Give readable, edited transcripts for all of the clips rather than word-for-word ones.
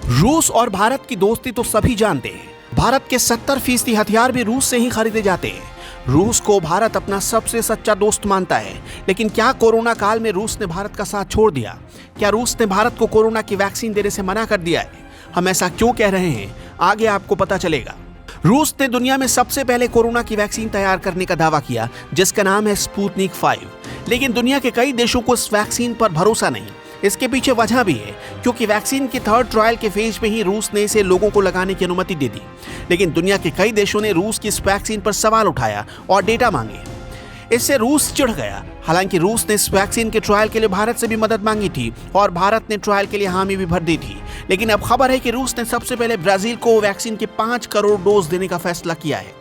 रूस और भारत की दोस्ती तो सभी जानते हैं। भारत के 70% हथियार भी रूस से ही खरीदे जाते हैं। रूस को भारत अपना सबसे सच्चा दोस्त मानता है। लेकिन क्या कोरोना काल में रूस ने भारत का साथ छोड़ दिया? क्या रूस ने भारत को कोरोना की वैक्सीन देने से मना कर दिया है? हम ऐसा क्यों कह रहे हैं, आगे आपको पता चलेगा। रूस ने दुनिया में सबसे पहले कोरोना की वैक्सीन तैयार करने का दावा किया, जिसका नाम है स्पुतनिक 5। लेकिन दुनिया के कई देशों को इस वैक्सीन पर भरोसा नहीं। इसके पीछे वजह भी है, क्योंकि वैक्सीन के 3rd ट्रायल के फेज में ही रूस ने इसे लोगों को लगाने की अनुमति दे दी। लेकिन दुनिया के कई देशों ने रूस की इस वैक्सीन पर सवाल उठाया और डेटा मांगे। इससे रूस चिढ़ गया। हालांकि रूस ने इस वैक्सीन के ट्रायल के लिए भारत से भी मदद मांगी थी और भारत ने ट्रायल के लिए हामी भी भर दी थी। लेकिन अब खबर है कि रूस ने सबसे पहले ब्राजील को वैक्सीन के 5 करोड़ डोज देने का फैसला किया है।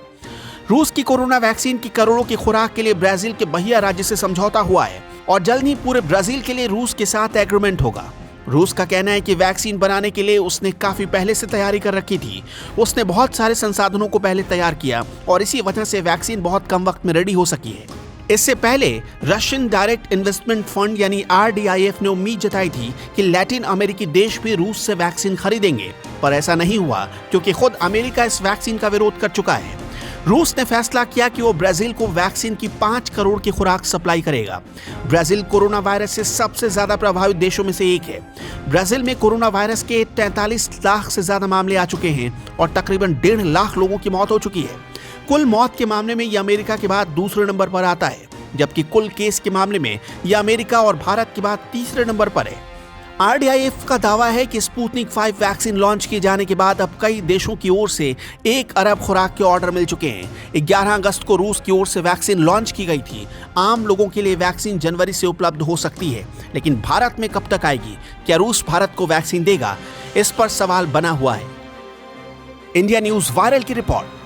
रूस की कोरोना वैक्सीन की करोड़ों की खुराक के लिए ब्राजील के बहिया राज्य से समझौता हुआ है और जल्द ही पूरे ब्राजील के लिए रूस के साथ एग्रीमेंट होगा। रूस का कहना है कि वैक्सीन बनाने के लिए उसने काफी पहले से तैयारी कर रखी थी। उसने बहुत सारे संसाधनों को पहले तैयार किया और इसी वजह से वैक्सीन बहुत कम वक्त में रेडी हो सकी है। इससे पहले रशियन डायरेक्ट इन्वेस्टमेंट फंड यानी RDIF ने उम्मीद जताई थी कि लैटिन अमेरिकी देश भी रूस से वैक्सीन खरीदेंगे, पर ऐसा नहीं हुआ क्योंकि खुद अमेरिका इस वैक्सीन का विरोध कर चुका है। रूस ने फैसला किया कि वो ब्राजील को वैक्सीन की 5 करोड़ की खुराक सप्लाई करेगा। ब्राजील कोरोना वायरस से सबसे ज्यादा प्रभावित देशों में से एक है। ब्राजील में कोरोना वायरस के 43 लाख से ज्यादा मामले आ चुके हैं और तकरीबन 1.5 लाख लोगों की मौत हो चुकी है। कुल मौत के मामले में यह अमेरिका के बाद दूसरे नंबर पर आता है, जबकि कुल केस के मामले में यह अमेरिका और भारत के बाद तीसरे नंबर पर है। RDIF का दावा है कि स्पुतनिक 5 वैक्सीन लॉन्च किए जाने के बाद अब कई देशों की ओर से 1 अरब खुराक के ऑर्डर मिल चुके हैं। 11 अगस्त को रूस की ओर से वैक्सीन लॉन्च की गई थी। आम लोगों के लिए वैक्सीन जनवरी से उपलब्ध हो सकती है, लेकिन भारत में कब तक आएगी? क्या रूस भारत को वैक्सीन देगा? इस पर सवाल बना हुआ है। इंडिया न्यूज वायरल की रिपोर्ट।